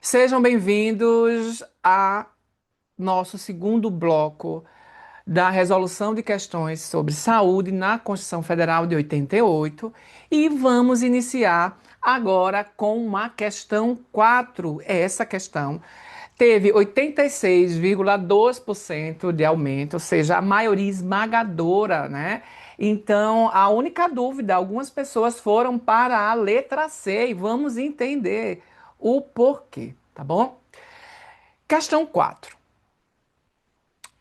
Sejam bem-vindos a nosso segundo bloco da resolução de questões sobre saúde na Constituição Federal de 88 e vamos iniciar agora com uma questão 4. Essa questão teve 86,2% de aumento, ou seja, a maioria esmagadora, né? Então, a única dúvida, algumas pessoas foram para a letra C e vamos entender o porquê, tá bom? Questão 4.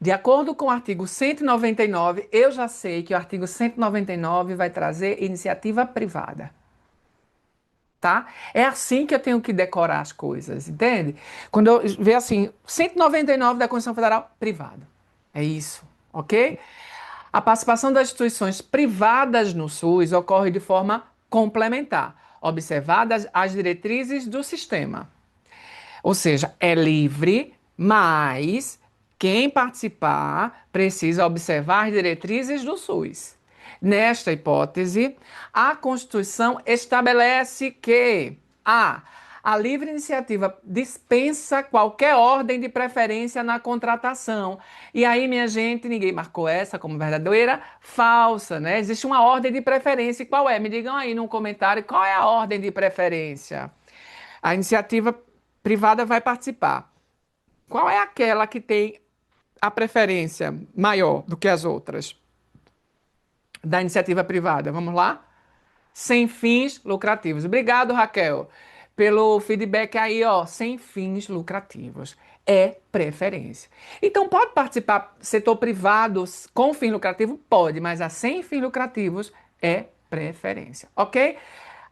De acordo com o artigo 199, eu já sei que o artigo 199 vai trazer iniciativa privada, tá? É assim que eu tenho que decorar as coisas, entende? Quando eu ver assim, 199 da Constituição Federal, privado. É isso, ok? A participação das instituições privadas no SUS ocorre de forma complementar, observadas as diretrizes do sistema. Ou seja, é livre, mas quem participar precisa observar as diretrizes do SUS. Nesta hipótese, a Constituição estabelece que a livre iniciativa dispensa qualquer ordem de preferência na contratação. E aí, minha gente, ninguém marcou essa como verdadeira, falsa, né? Existe uma ordem de preferência. E qual é? Me digam aí no comentário qual é a ordem de preferência. A iniciativa privada vai participar. Qual é aquela que tem a preferência maior do que as outras da iniciativa privada? Vamos lá? Sem fins lucrativos. Obrigado, Raquel, pelo feedback aí, ó. Sem fins lucrativos. É preferência. Então, pode participar setor privado com fim lucrativo? Pode, mas a sem fins lucrativos é preferência, ok?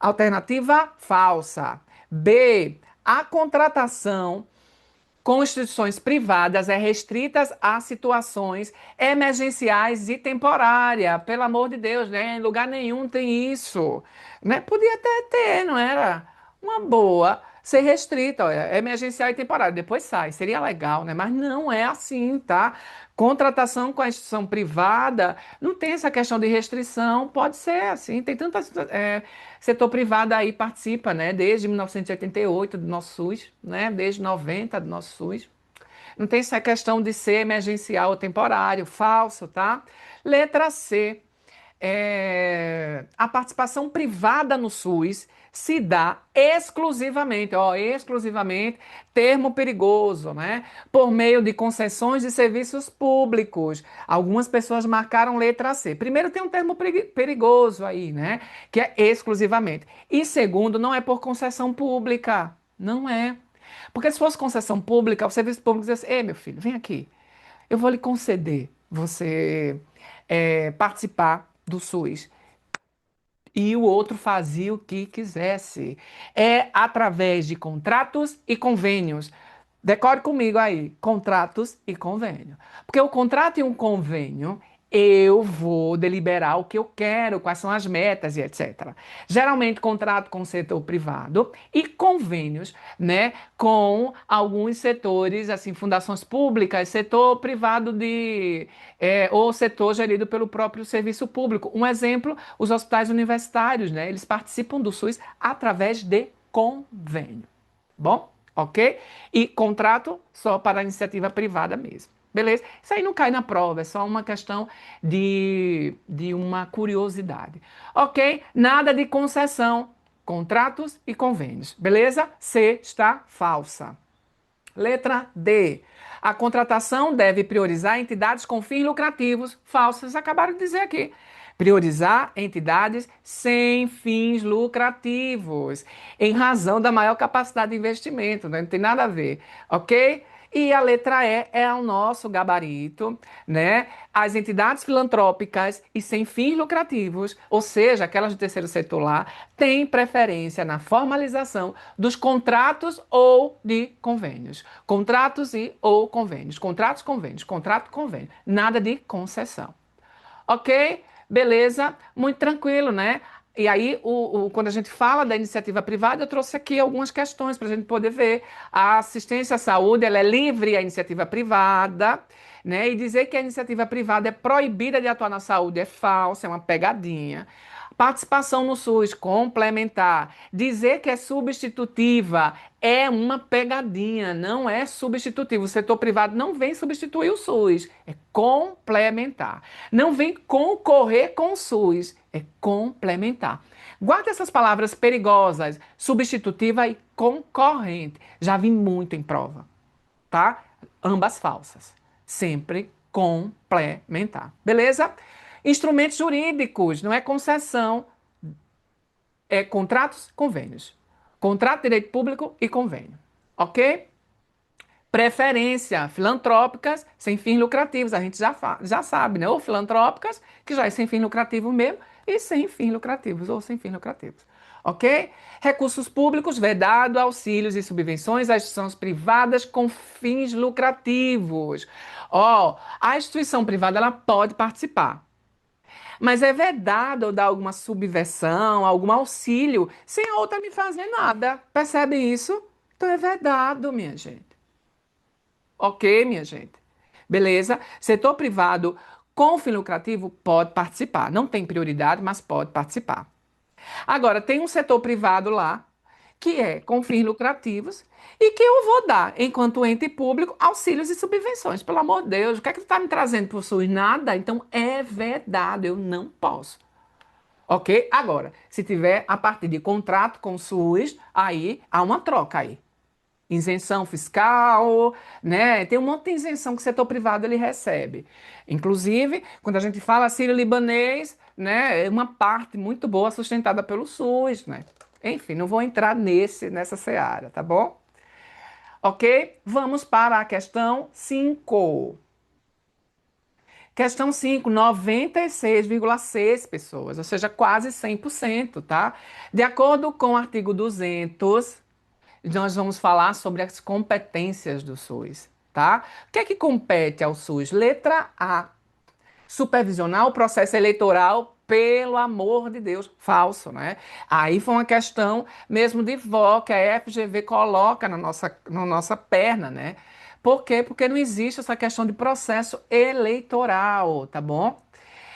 Alternativa falsa. B. A contratação com instituições privadas é restritas a situações emergenciais e temporárias. Pelo amor de Deus, né? Em lugar nenhum tem isso. Né? Podia até ter, não era? Uma boa ser restrita, olha, emergencial e temporária. Depois sai, seria legal, né? Mas não é assim, tá? Contratação com a instituição privada não tem essa questão de restrição, pode ser assim. Tem tanta setor privado aí participa, né? Desde 1988 do nosso SUS, né? Desde 90 do nosso SUS. Não tem essa questão de ser emergencial ou temporário, falso, tá? Letra C. A participação privada no SUS se dá exclusivamente, ó, exclusivamente, termo perigoso, né? Por meio de concessões de serviços públicos. Algumas pessoas marcaram letra C. Primeiro, tem um termo perigoso aí, né? Que é exclusivamente. E segundo, não é por concessão pública. Não é. Porque se fosse concessão pública, o serviço público diz assim: ei, meu filho, vem aqui. Eu vou lhe conceder você participar do SUS. E o outro fazia o que quisesse. É através de contratos e convênios. Decore comigo aí, contratos e convênio. Porque o contrato e um convênio, eu vou deliberar o que eu quero, quais são as metas e etc. Geralmente, contrato com o setor privado e convênios, né, com alguns setores, assim, fundações públicas, setor privado ou setor gerido pelo próprio serviço público. Um exemplo, os hospitais universitários, né, eles participam do SUS através de convênio. Bom? Ok? E contrato só para a iniciativa privada mesmo. Beleza? Isso aí não cai na prova, é só uma questão de uma curiosidade. Ok? Nada de concessão, contratos e convênios. Beleza? C está falsa. Letra D. A contratação deve priorizar entidades com fins lucrativos. Falsas, acabaram de dizer aqui. Priorizar entidades sem fins lucrativos, em razão da maior capacidade de investimento, né? Não tem nada a ver, ok? E a letra E é o nosso gabarito, né? As entidades filantrópicas e sem fins lucrativos, ou seja, aquelas do terceiro setor lá, têm preferência na formalização dos contratos ou de convênios. Contratos e ou convênios. Contratos, convênios. Contrato, convênio. Nada de concessão. Ok? Beleza? Muito tranquilo, né? E aí, quando a gente fala da iniciativa privada, eu trouxe aqui algumas questões para a gente poder ver. A assistência à saúde, ela é livre à iniciativa privada, né? E dizer que a iniciativa privada é proibida de atuar na saúde é falso, é uma pegadinha. Participação no SUS, complementar. Dizer que é substitutiva é uma pegadinha, não é substitutivo. O setor privado não vem substituir o SUS, é complementar. Não vem concorrer com o SUS, é complementar. Guarda essas palavras perigosas, substitutiva e concorrente. Já vi muito em prova, tá? Ambas falsas. Sempre complementar. Beleza? Instrumentos jurídicos, não é concessão, é contratos, convênios. Contrato de direito público e convênio. Ok? Preferência, filantrópicas, sem fins lucrativos. A gente já sabe, né? Ou filantrópicas, que já é sem fins lucrativos mesmo, e sem fins lucrativos, ou sem fins lucrativos. Ok? Recursos públicos, vedado, auxílios e subvenções às instituições privadas com fins lucrativos. Ó, a instituição privada ela pode participar. Mas é vedado eu dar alguma subversão, algum auxílio, sem a outra me fazer nada. Percebe isso? Então é vedado, minha gente. Ok, minha gente? Beleza? Setor privado com fim lucrativo pode participar. Não tem prioridade, mas pode participar. Agora, tem um setor privado lá, que é com fins lucrativos, e que eu vou dar, enquanto ente público, auxílios e subvenções. Pelo amor de Deus, o que é que tu está me trazendo para o SUS? Nada. Então é vedado, eu não posso. Ok? Agora, se tiver a partir de contrato com o SUS, aí há uma troca aí. Isenção fiscal, né? Tem um monte de isenção que o setor privado ele recebe. Inclusive, quando a gente fala sírio-libanês, né, é uma parte muito boa sustentada pelo SUS, né? Enfim, não vou entrar nessa seara, tá bom? Ok? Vamos para a questão 5. Questão 5, 96,6 pessoas, ou seja, quase 100%, tá? De acordo com o artigo 200, nós vamos falar sobre as competências do SUS, tá? O que é que compete ao SUS? Letra A, supervisionar o processo eleitoral, pelo amor de Deus, falso, né? Aí foi uma questão mesmo de vó que a FGV coloca na nossa perna, né? Por quê? Porque não existe essa questão de processo eleitoral, tá bom?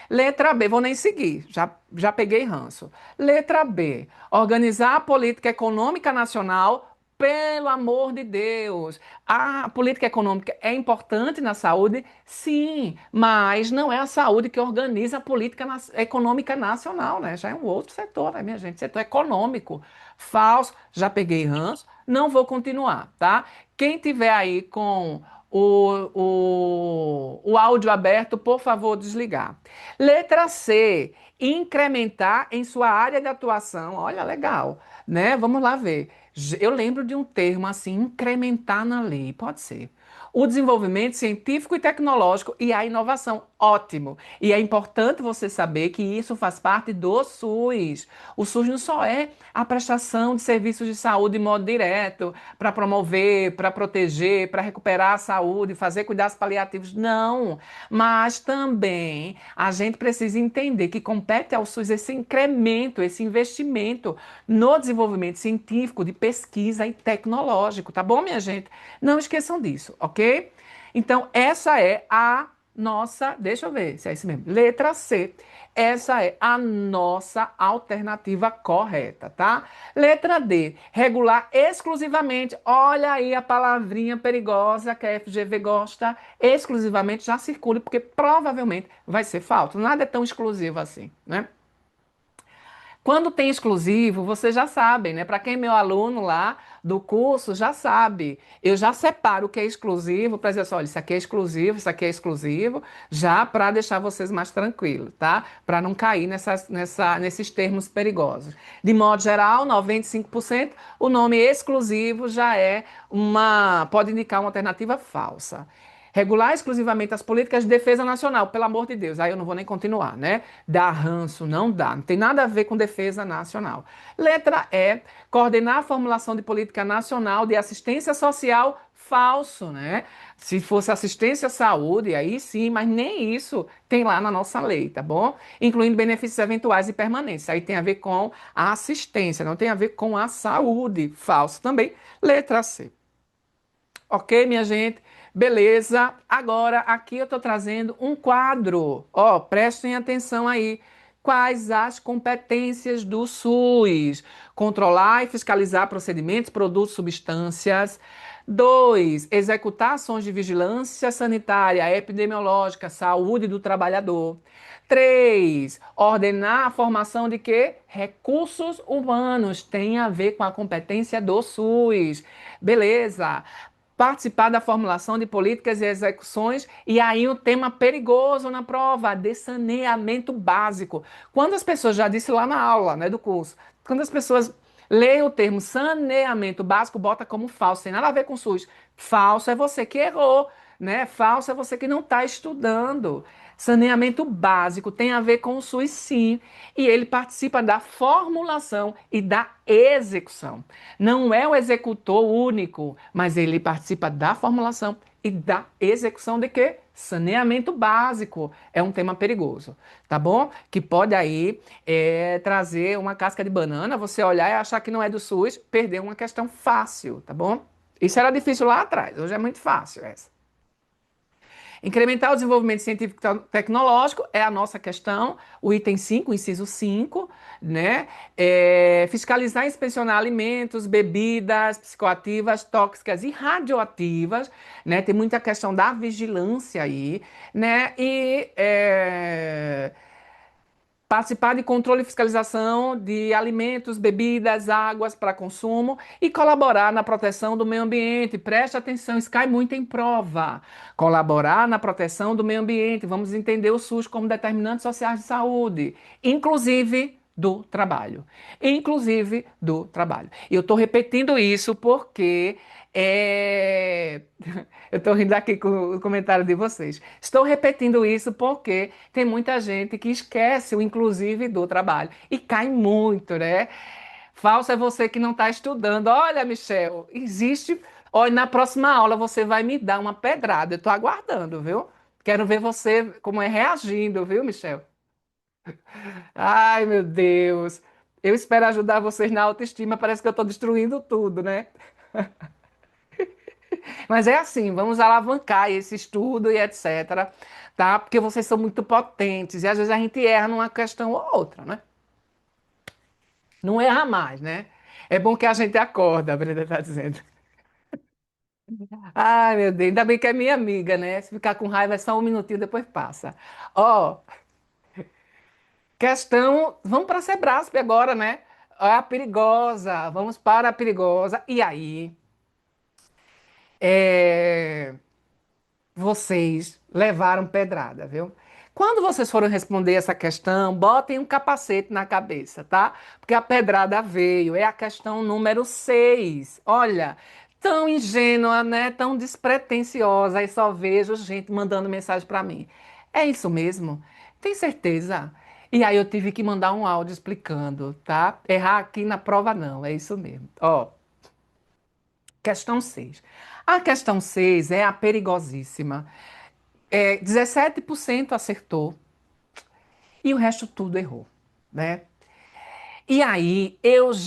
Letra B, vou nem seguir, já peguei ranço. Letra B, organizar a política econômica nacional. Pelo amor de Deus, a política econômica é importante na saúde? Sim, mas não é a saúde que organiza a política econômica nacional, né? Já é um outro setor, né, minha gente? Setor econômico. Falso, já peguei ranço, não vou continuar, tá? Quem tiver aí com o áudio aberto, por favor, desligar. Letra C, incrementar em sua área de atuação. Olha, legal, né? Vamos lá ver. Eu lembro de um termo assim, incrementar na lei, pode ser. O desenvolvimento científico e tecnológico e a inovação, ótimo. E é importante você saber que isso faz parte do SUS. O SUS não só é a prestação de serviços de saúde de modo direto, para promover, para proteger, para recuperar a saúde, fazer cuidados paliativos, não. Mas também a gente precisa entender que compete ao SUS esse incremento, esse investimento no desenvolvimento científico, de pesquisa e tecnológico, tá bom, minha gente? Não esqueçam disso, ok? Então, essa é a nossa, deixa eu ver se é isso mesmo, letra C. Essa é a nossa alternativa correta, tá? Letra D, regular exclusivamente. Olha aí a palavrinha perigosa que a FGV gosta. Exclusivamente já circule, porque provavelmente vai ser falso. Nada é tão exclusivo assim, né? Quando tem exclusivo, vocês já sabem, né? Para quem é meu aluno lá do curso, já sabe. Eu já separo o que é exclusivo para dizer assim, olha, isso aqui é exclusivo, isso aqui é exclusivo, já para deixar vocês mais tranquilos, tá? Para não cair nesses termos perigosos. De modo geral, 95%, o nome exclusivo já é pode indicar uma alternativa falsa. Regular exclusivamente as políticas de defesa nacional, pelo amor de Deus, aí eu não vou nem continuar, né? Dar ranço, não dá, não tem nada a ver com defesa nacional. Letra E, coordenar a formulação de política nacional de assistência social, falso, né? Se fosse assistência à saúde, aí sim, mas nem isso tem lá na nossa lei, tá bom? Incluindo benefícios eventuais e permanentes. Aí tem a ver com a assistência, não tem a ver com a saúde, falso também. Letra C. Ok, minha gente? Beleza. Agora, aqui eu estou trazendo um quadro. Ó, prestem atenção aí. Quais as competências do SUS? Controlar e fiscalizar procedimentos, produtos, substâncias. 2. Executar ações de vigilância sanitária, epidemiológica, saúde do trabalhador. 3. Ordenar a formação de quê? Recursos humanos. Tem a ver com a competência do SUS. Beleza. Participar da formulação de políticas e execuções, e aí o tema perigoso na prova, de saneamento básico. Quando as pessoas, já disse lá na aula, né, do curso, quando as pessoas leem o termo saneamento básico, bota como falso, tem nada a ver com SUS. Falso é você que errou, né? Falso é você que não está estudando. Saneamento básico tem a ver com o SUS, sim, e ele participa da formulação e da execução. Não é o executor único, mas ele participa da formulação e da execução de quê? Saneamento básico. É um tema perigoso, tá bom? Que pode aí trazer uma casca de banana, você olhar e achar que não é do SUS, perder uma questão fácil, tá bom? Isso era difícil lá atrás, hoje é muito fácil essa. Incrementar o desenvolvimento científico e tecnológico é a nossa questão, o item 5, o inciso 5, né? Fiscalizar e inspecionar alimentos, bebidas psicoativas, tóxicas e radioativas, né? Tem muita questão da vigilância aí, né? Participar de controle e fiscalização de alimentos, bebidas, águas para consumo e colaborar na proteção do meio ambiente. Preste atenção, isso cai muito em prova. Colaborar na proteção do meio ambiente. Vamos entender o SUS como determinantes sociais de saúde, inclusive do trabalho. Inclusive do trabalho. E eu estou repetindo isso porque eu estou rindo aqui com o comentário de vocês. Estou repetindo isso porque tem muita gente que esquece o inclusive do trabalho e cai muito, né? Falso é você que não está estudando. Olha, Michel, existe. Olha, na próxima aula você vai me dar uma pedrada. Eu estou aguardando, viu? Quero ver você como é reagindo, viu, Michel? Ai, meu Deus. Eu espero ajudar vocês na autoestima. Parece que eu estou destruindo tudo, né? Mas é assim, vamos alavancar esse estudo e etc, tá? Porque vocês são muito potentes e às vezes a gente erra numa questão ou outra, né? Não erra mais, né? É bom que a gente acorda, a Brenda tá dizendo. Ai, meu Deus, ainda bem que é minha amiga, né? Se ficar com raiva é só um minutinho, depois passa. Ó, questão, vamos para a Sebrasp agora, né? É a perigosa, vamos para a perigosa. E aí, é, vocês levaram pedrada, viu? Quando vocês forem responder essa questão, botem um capacete na cabeça, tá? Porque a pedrada veio. É a questão número 6. Olha, tão ingênua, né? Tão despretensiosa. Aí só vejo gente mandando mensagem para mim. É isso mesmo? Tem certeza? E aí eu tive que mandar um áudio explicando, tá? Errar aqui na prova não, é isso mesmo. Ó, questão 6. A questão 6 é a perigosíssima. 17% acertou e o resto tudo errou, né? E aí,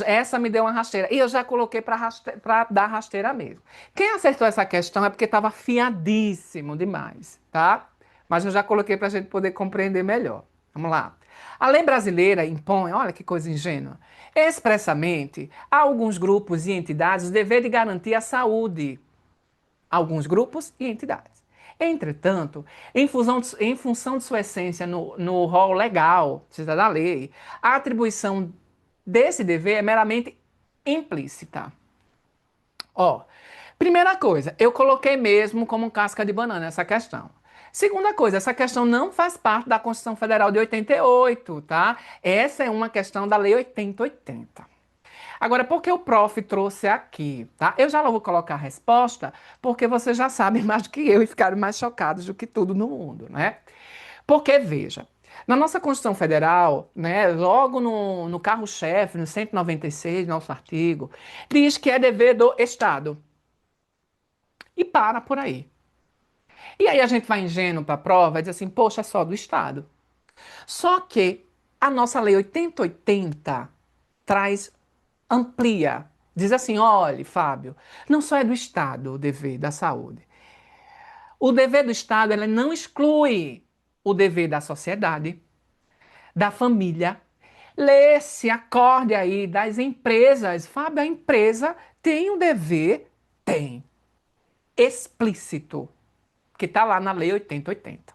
essa me deu uma rasteira. E eu já coloquei para dar rasteira mesmo. Quem acertou essa questão é porque estava fiadíssimo demais, tá? Mas eu já coloquei para a gente poder compreender melhor. Vamos lá. A lei brasileira impõe, olha que coisa ingênua, expressamente a alguns grupos e entidades o dever de garantir a saúde, alguns grupos e entidades. Entretanto, em função de sua essência no rol legal, precisa da lei, a atribuição desse dever é meramente implícita. Ó, primeira coisa, eu coloquei mesmo como casca de banana essa questão. Segunda coisa, essa questão não faz parte da Constituição Federal de 88, tá? Essa é uma questão da Lei 8080. Agora, por que o prof trouxe aqui, tá? Eu já não vou colocar a resposta, porque vocês já sabem mais do que eu e ficaram mais chocados do que tudo no mundo, né? Porque, veja, na nossa Constituição Federal, né, logo no carro-chefe, no 196, nosso artigo, diz que é dever do Estado. E para por aí. E aí a gente vai ingênuo para a prova e diz assim, poxa, é só do Estado. Só que a nossa Lei 8080 traz amplia. Diz assim: olhe, Fábio, não só é do Estado o dever da saúde. O dever do Estado ela não exclui o dever da sociedade, da família. Lê-se, acorde aí das empresas. Fábio, a empresa tem um dever? Tem. Explícito, que está lá na Lei 8080.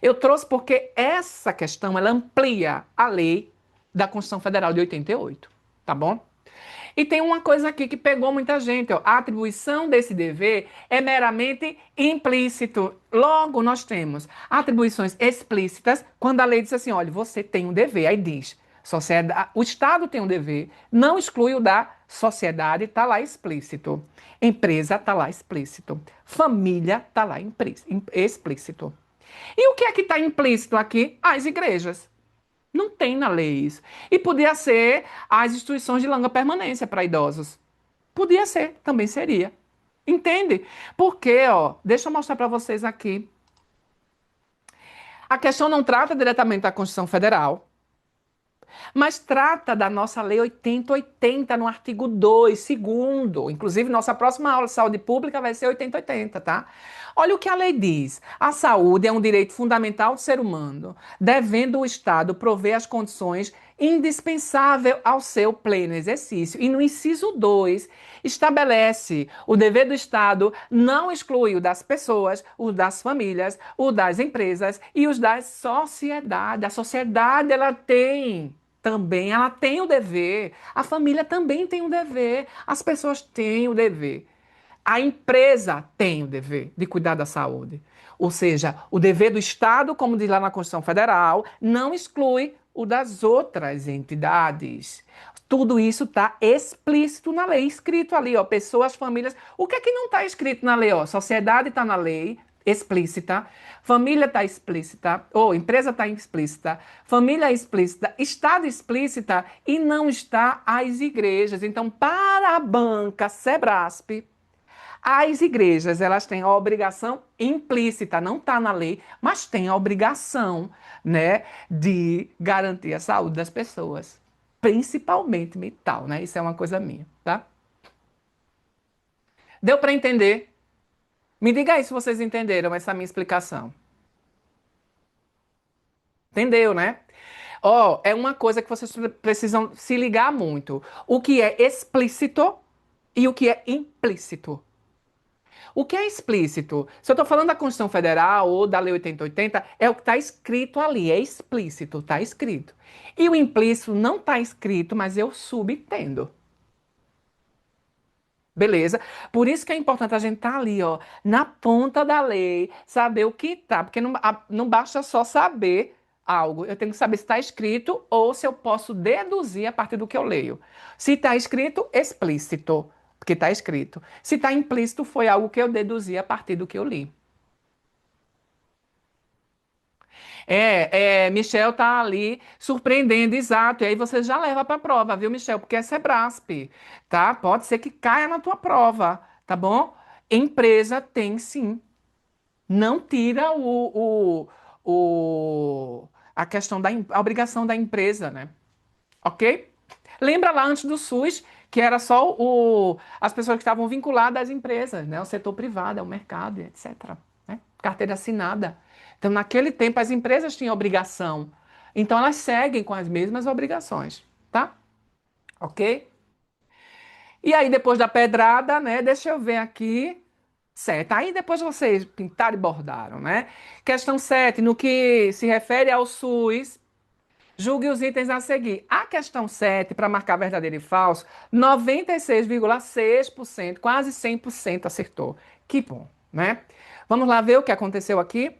Eu trouxe porque essa questão ela amplia a lei da Constituição Federal de 88, tá bom? E tem uma coisa aqui que pegou muita gente, ó. A atribuição desse dever é meramente implícito. Logo, nós temos atribuições explícitas quando a lei diz assim, olha, você tem um dever. Aí diz, sociedade, o Estado tem um dever, não exclui o da sociedade, está lá explícito. Empresa está lá explícito. Família está lá explícito. E o que é que está implícito aqui? As igrejas. Não tem na lei isso. E podia ser as instituições de longa permanência para idosos. Podia ser, também seria. Entende? Porque, ó, deixa eu mostrar para vocês aqui. A questão não trata diretamente da Constituição Federal, mas trata da nossa Lei 8080 no artigo 2, segundo. Inclusive, nossa próxima aula de saúde pública vai ser 8080, tá? Olha o que a lei diz. A saúde é um direito fundamental do ser humano, devendo o Estado prover as condições indispensáveis ao seu pleno exercício. E no inciso 2, estabelece o dever do Estado não exclui o das pessoas, o das famílias, o das empresas e os da sociedade. A sociedade, ela tem também, ela tem o dever. A família também tem o dever. As pessoas têm o dever. A empresa tem o dever de cuidar da saúde. Ou seja, o dever do Estado, como diz lá na Constituição Federal, não exclui o das outras entidades. Tudo isso está explícito na lei, escrito ali, ó, pessoas, famílias. O que é que não está escrito na lei? Ó? Sociedade está na lei, explícita, família está explícita, ou empresa está explícita, família explícita, Estado explícita e não está as igrejas. Então, para a banca Sebrasp, as igrejas, elas têm a obrigação implícita, não está na lei, mas tem a obrigação, né, de garantir a saúde das pessoas, principalmente mental, né? Isso é uma coisa minha, tá? Deu para entender? Me diga aí se vocês entenderam essa minha explicação. Entendeu, né? Ó, é uma coisa que vocês precisam se ligar muito. O que é explícito e o que é implícito. O que é explícito? Se eu estou falando da Constituição Federal ou da Lei 8080, é o que está escrito ali, é explícito, está escrito. E o implícito não está escrito, mas eu subentendo. Beleza? Por isso que é importante a gente estar ali, ó, na ponta da lei, saber o que tá, porque não basta só saber algo, eu tenho que saber se está escrito ou se eu posso deduzir a partir do que eu leio. Se está escrito, explícito, porque está escrito. Se está implícito, foi algo que eu deduzi a partir do que eu li. Michel tá ali surpreendendo, exato. E aí você já leva para a prova, viu, Michel? Porque é Sebrasp, tá? Pode ser que caia na tua prova, tá bom? Empresa tem sim. Não tira a questão a obrigação da empresa, né? Ok? Lembra lá antes do SUS, que era só as pessoas que estavam vinculadas às empresas, né? O setor privado, ao mercado, etc. Né? Carteira assinada. Então, naquele tempo, as empresas tinham obrigação. Então, elas seguem com as mesmas obrigações, tá? Ok? E aí, depois da pedrada, né? Deixa eu ver aqui. Certo. Aí depois vocês pintaram e bordaram, né? Questão 7, no que se refere ao SUS, julgue os itens a seguir. A questão 7, para marcar verdadeiro e falso, 96,6%, quase 100% acertou. Que bom, né? Vamos lá ver o que aconteceu aqui?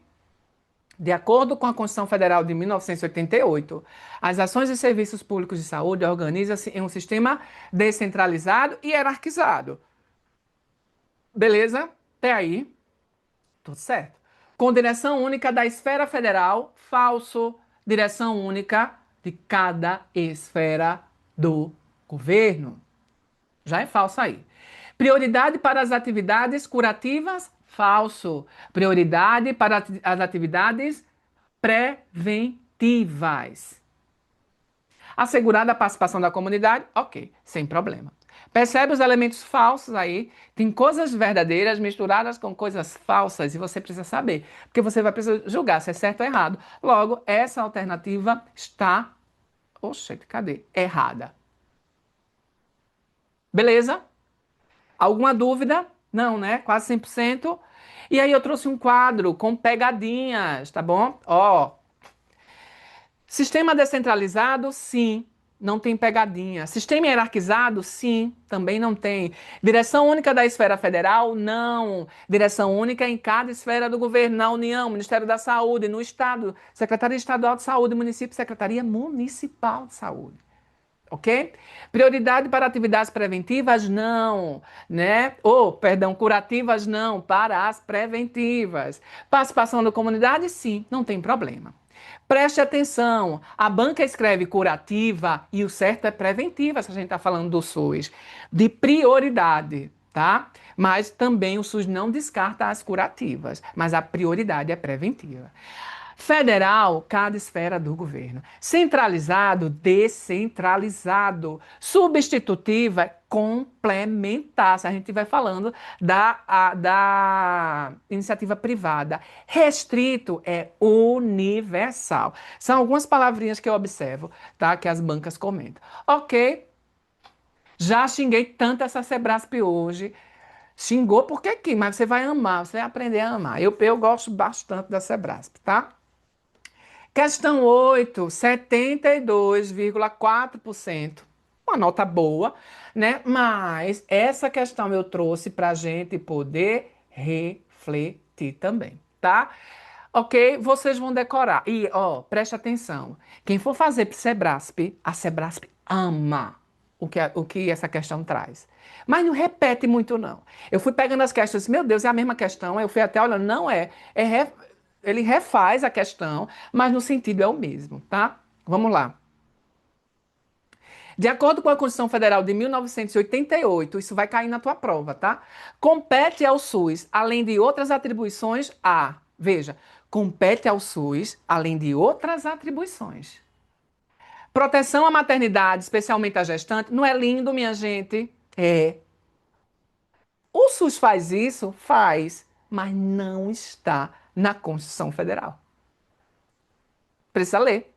De acordo com a Constituição Federal de 1988, as ações e serviços públicos de saúde organizam-se em um sistema descentralizado e hierarquizado. Beleza? Até aí, tudo certo. Com direção única da esfera federal, falso. Direção única de cada esfera do governo. Já é falso aí. Prioridade para as atividades curativas, falso. Prioridade para as atividades preventivas. Assegurada a participação da comunidade, ok, sem problema. Percebe os elementos falsos aí? Tem coisas verdadeiras misturadas com coisas falsas e você precisa saber, porque você vai precisar julgar se é certo ou errado. Logo, essa alternativa está, oxe, cadê? Errada. Beleza? Alguma dúvida? Não, né? Quase 100%. E aí eu trouxe um quadro com pegadinhas, tá bom? Ó, sistema descentralizado, sim, não tem pegadinha. Sistema hierarquizado, sim, também não tem. Direção única da esfera federal, não. Direção única em cada esfera do governo, na União, Ministério da Saúde, no Estado, Secretaria Estadual de Saúde, município, Secretaria Municipal de Saúde. Ok? Prioridade para atividades preventivas, não, né? Ou, perdão, curativas, não, para as preventivas. Participação da comunidade, sim, não tem problema. Preste atenção, a banca escreve curativa e o certo é preventiva, se a gente está falando do SUS, de prioridade, tá? Mas também o SUS não descarta as curativas, mas a prioridade é preventiva. Federal, cada esfera do governo. Centralizado, descentralizado. Substitutiva, complementar. Se a gente estiver falando da iniciativa privada. Restrito é universal. São algumas palavrinhas que eu observo, tá? Que as bancas comentam. Ok, já xinguei tanto essa Sebrasp hoje. Xingou porque aqui, mas você vai amar, você vai aprender a amar. Eu gosto bastante da Sebrasp, tá? Questão 8, 72,4%. Uma nota boa, né? Mas essa questão eu trouxe para a gente poder refletir também, tá? Ok? Vocês vão decorar. E, ó, preste atenção. Quem for fazer Sebrasp, a Sebrasp ama o que essa questão traz. Mas não repete muito, não. Eu fui pegando as questões, meu Deus, é a mesma questão. Eu fui até olhando, não é. Ele refaz a questão, mas no sentido é o mesmo, tá? Vamos lá. De acordo com a Constituição Federal de 1988, isso vai cair na tua prova, tá? Compete ao SUS, além de outras atribuições, veja, compete ao SUS, além de outras atribuições. Proteção à maternidade, especialmente à gestante, não é lindo, minha gente? É. O SUS faz isso? Faz, mas não está na Constituição Federal. Precisa ler.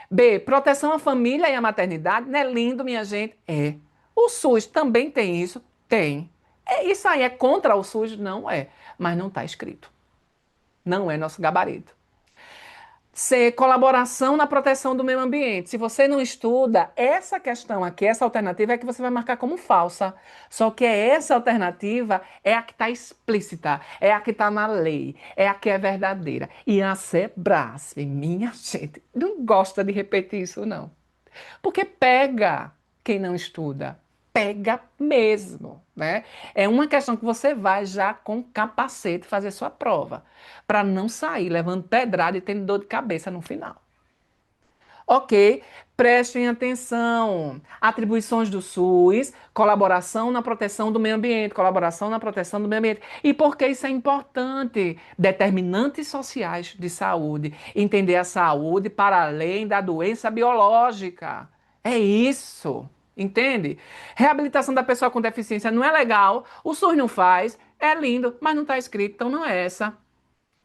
B, proteção à família e à maternidade, não é lindo, minha gente? É. O SUS também tem isso? Tem. Isso aí é contra o SUS? Não é. Mas não está escrito. Não é nosso gabarito. C, colaboração na proteção do meio ambiente. Se você não estuda, essa questão aqui, essa alternativa é que você vai marcar como falsa. Só que essa alternativa é a que está explícita, é a que está na lei, é a que é verdadeira. E a Sebrasp, minha gente, não gosta de repetir isso, não. Porque pega quem não estuda. Pega mesmo, né? É uma questão que você vai já com capacete fazer sua prova, para não sair levando pedrada e tendo dor de cabeça no final. Ok, prestem atenção. Atribuições do SUS, colaboração na proteção do meio ambiente, colaboração na proteção do meio ambiente. E por que isso é importante? Determinantes sociais de saúde. Entender a saúde para além da doença biológica. É isso. Entende? Reabilitação da pessoa com deficiência não é legal, o SUS não faz, é lindo, mas não está escrito, então não é essa.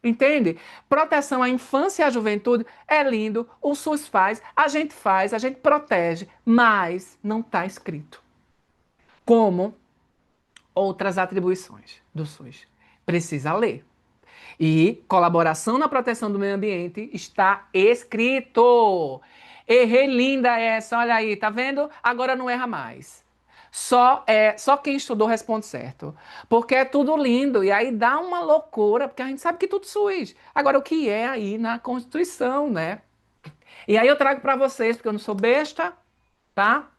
Entende? Proteção à infância e à juventude é lindo, o SUS faz, a gente protege, mas não está escrito. Como outras atribuições do SUS. Precisa ler. E colaboração na proteção do meio ambiente está escrito. Errei linda essa, olha aí, tá vendo? Agora não erra mais. Só quem estudou responde certo. Porque é tudo lindo e aí dá uma loucura, porque a gente sabe que tudo SUS. Agora o que é aí na Constituição, né? E aí eu trago para vocês, porque eu não sou besta, tá?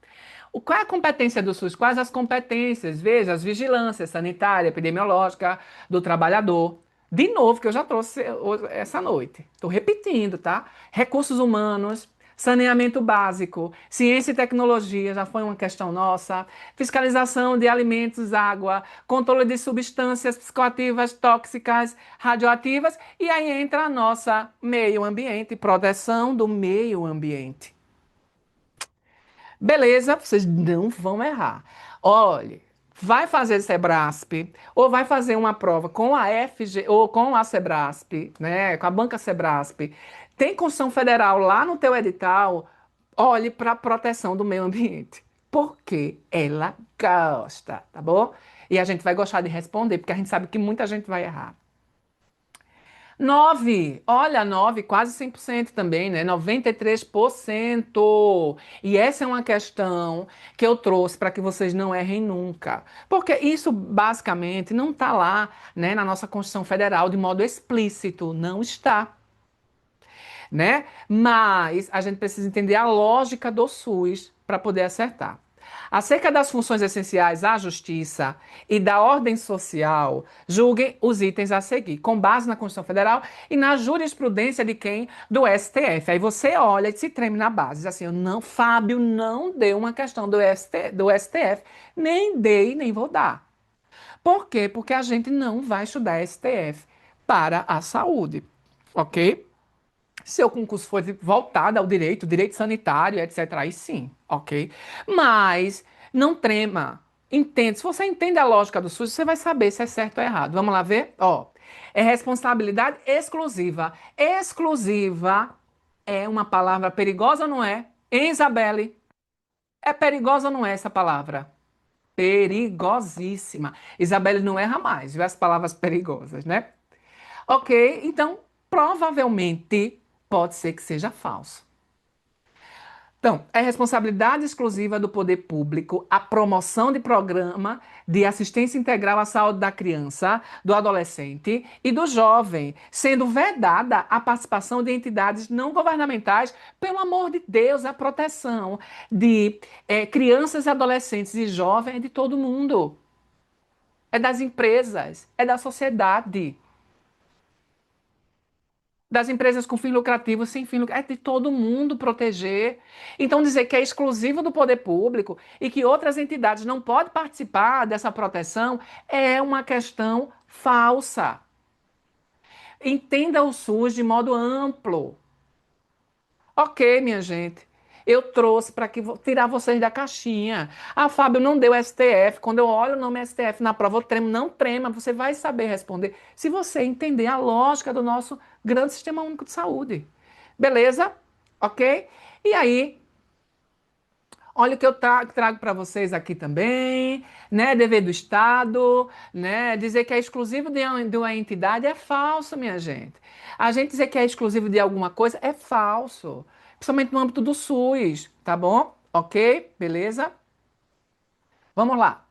Qual é a competência do SUS? Quais as competências? Veja, as vigilâncias sanitária, epidemiológica do trabalhador. De novo, que eu já trouxe essa noite. Estou repetindo, tá? Recursos humanos, saneamento básico, ciência e tecnologia, já foi uma questão nossa. Fiscalização de alimentos, água, controle de substâncias psicoativas, tóxicas, radioativas. E aí entra a nossa meio ambiente, proteção do meio ambiente. Beleza, vocês não vão errar. Olhe, vai fazer Sebrasp ou vai fazer uma prova com a FG ou com a Sebrasp, né, com a banca Sebrasp. Tem Constituição Federal lá no teu edital. Olhe para a proteção do meio ambiente, porque ela gosta, tá bom? E a gente vai gostar de responder, porque a gente sabe que muita gente vai errar. 9, olha, 9, quase 100% também, né? 93%. E essa é uma questão que eu trouxe para que vocês não errem nunca. Porque isso basicamente não está lá, né, na nossa Constituição Federal de modo explícito, não está, né? Mas a gente precisa entender a lógica do SUS para poder acertar. Acerca das funções essenciais à justiça e da ordem social, julguem os itens a seguir, com base na Constituição Federal e na jurisprudência de quem? Do STF. Aí você olha e se treme na base, diz assim, eu não, Fábio não deu uma questão do STF, nem dei, nem vou dar. Por quê? Porque a gente não vai estudar STF para a saúde, ok? Seu concurso for voltado ao direito, direito sanitário, etc., aí sim, ok? Mas não trema. Entende. Se você entende a lógica do SUS, você vai saber se é certo ou errado. Vamos lá ver? Ó, é responsabilidade exclusiva. Exclusiva é uma palavra perigosa ou não é? Hein, Isabelle? É perigosa ou não é essa palavra? Perigosíssima. Isabelle não erra mais, viu? As palavras perigosas, né? Ok, então provavelmente pode ser que seja falso. Então, é responsabilidade exclusiva do poder público a promoção de programa de assistência integral à saúde da criança, do adolescente e do jovem, sendo vedada a participação de entidades não governamentais, pelo amor de Deus, a proteção de crianças, adolescentes e jovens é de todo mundo. É das empresas, é da sociedade. Das empresas com fim lucrativo, sem fim lucrativo, é de todo mundo proteger. Então, dizer que é exclusivo do poder público e que outras entidades não podem participar dessa proteção é uma questão falsa. Entenda o SUS de modo amplo. Ok, minha gente. Eu trouxe para tirar vocês da caixinha. Ah, Fábio, não deu STF. Quando eu olho o nome STF na prova, eu tremo. Não trema, você vai saber responder se você entender a lógica do nosso grande sistema único de saúde. Beleza? Ok? E aí, olha o que eu trago para vocês aqui também, né? Dever do Estado, né? Dizer que é exclusivo de uma entidade é falso, minha gente. A gente dizer que é exclusivo de alguma coisa é falso, principalmente no âmbito do SUS, tá bom? Ok? Beleza? Vamos lá.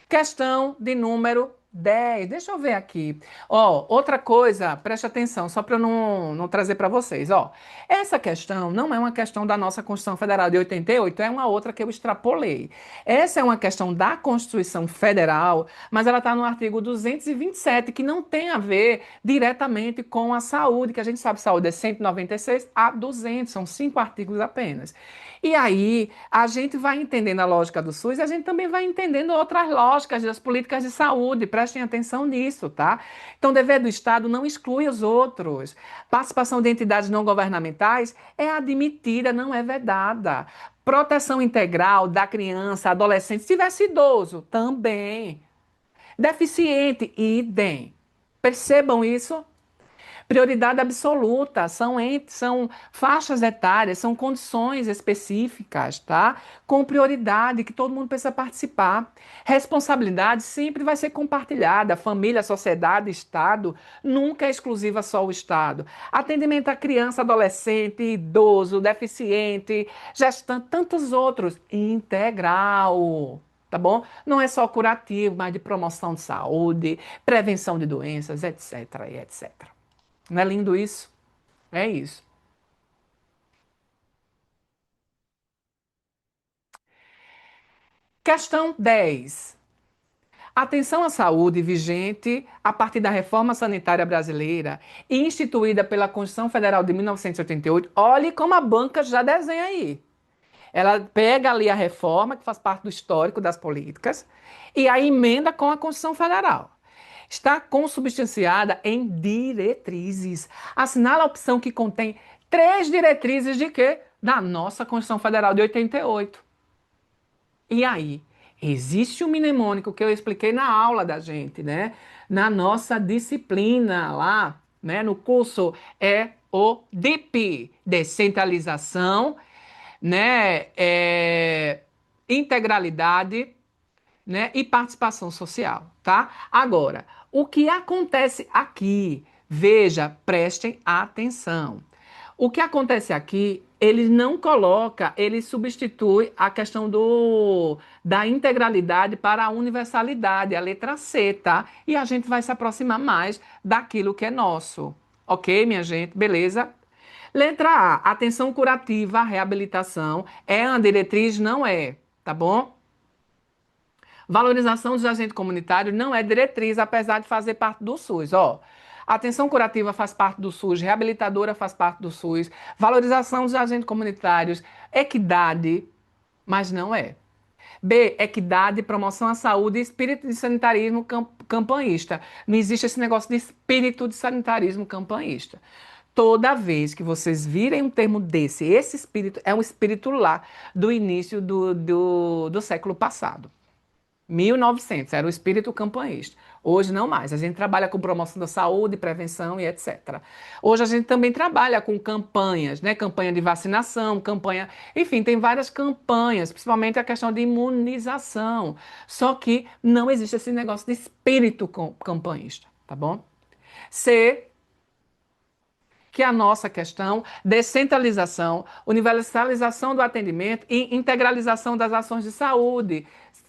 Questão de número 10. Deixa eu ver aqui. Ó, outra coisa, preste atenção, só para eu não trazer para vocês. Ó, essa questão não é uma questão da nossa Constituição Federal de 88, é uma outra que eu extrapolei. Essa é uma questão da Constituição Federal, mas ela está no artigo 227, que não tem a ver diretamente com a saúde, que a gente sabe, saúde é 196 a 200, são 5 artigos apenas. E aí, a gente vai entendendo a lógica do SUS e a gente também vai entendendo outras lógicas das políticas de saúde. Prestem atenção nisso, tá? Então, dever do Estado não exclui os outros. Participação de entidades não governamentais é admitida, não é vedada. Proteção integral da criança, adolescente, se tivesse idoso, também. Deficiente, idem. Percebam isso? Prioridade absoluta, são faixas etárias, são condições específicas, tá? Com prioridade, que todo mundo precisa participar. Responsabilidade sempre vai ser compartilhada, família, sociedade, Estado, nunca é exclusiva só o Estado. Atendimento à criança, adolescente, idoso, deficiente, gestante, tantos outros, integral. Tá bom? Não é só curativo, mas de promoção de saúde, prevenção de doenças, etc, e etc. Não é lindo isso? É isso. Questão 10. Atenção à saúde vigente a partir da reforma sanitária brasileira, instituída pela Constituição Federal de 1988. Olhe como a banca já desenha aí. Ela pega ali a reforma, que faz parte do histórico das políticas, e a emenda com a Constituição Federal. Está consubstanciada em diretrizes. Assinala a opção que contém 3 diretrizes de quê? da nossa Constituição Federal de 88. E aí, existe um mnemônico que eu expliquei na aula da gente, né? Na nossa disciplina lá, né? No curso é o DIP, descentralização, né? Integralidade, né? E participação social, tá? Agora, o que acontece aqui? Veja, prestem atenção. O que acontece aqui, ele não coloca, ele substitui a questão da integralidade para a universalidade, a letra C, tá? E a gente vai se aproximar mais daquilo que é nosso. Ok, minha gente? Beleza? Letra A, atenção curativa, reabilitação. É uma diretriz? Não é, tá bom? Valorização dos agentes comunitários não é diretriz, apesar de fazer parte do SUS. Ó, atenção curativa faz parte do SUS, reabilitadora faz parte do SUS, valorização dos agentes comunitários, equidade, mas não é. B, equidade, promoção à saúde e espírito de sanitarismo campanhista. Não existe esse negócio de espírito de sanitarismo campanhista. Toda vez que vocês virem um termo desse, esse espírito é um espírito lá do início do século passado. 1900, era o espírito campanhista. Hoje não mais. A gente trabalha com promoção da saúde, prevenção e etc. Hoje a gente também trabalha com campanhas, né? Campanha de vacinação, campanha. Enfim, tem várias campanhas, principalmente a questão de imunização. Só que não existe esse negócio de espírito campanhista, tá bom? C, que é a nossa questão, descentralização, universalização do atendimento e integralização das ações de saúde.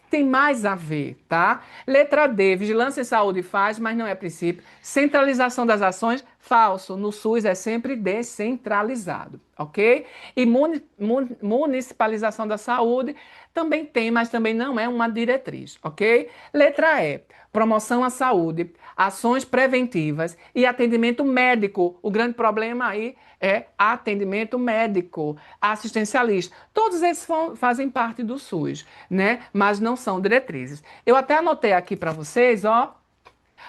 Tem mais a ver, tá? Letra D, vigilância em saúde faz, mas não é princípio. Centralização das ações, falso. No SUS é sempre descentralizado, ok? E municipalização da saúde também tem, mas também não é uma diretriz, ok? Letra E, promoção à saúde, ações preventivas e atendimento médico. O grande problema aí é atendimento médico, assistencialista. Todos esses fazem parte do SUS, né? Mas não são diretrizes. Eu até anotei aqui para vocês, ó.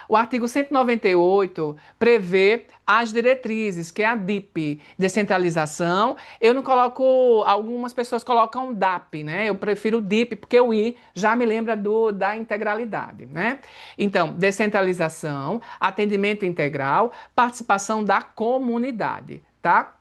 O artigo 198 prevê as diretrizes, que é a DIP, descentralização. Eu não coloco, algumas pessoas colocam DAP, né? Eu prefiro DIP, porque o I já me lembra da integralidade, né? Então, descentralização, atendimento integral, participação da comunidade, tá?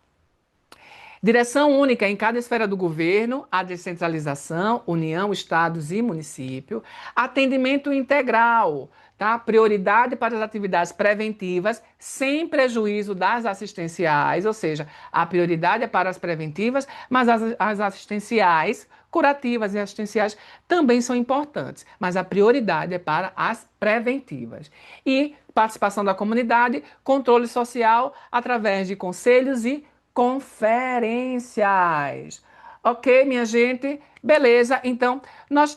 Direção única em cada esfera do governo, a descentralização, União, Estados e município. Atendimento integral, tá? Prioridade para as atividades preventivas, sem prejuízo das assistenciais, ou seja, a prioridade é para as preventivas, mas as assistenciais, curativas e assistenciais também são importantes, mas a prioridade é para as preventivas. E participação da comunidade, controle social através de conselhos e conferências. Ok, minha gente? Beleza, então nós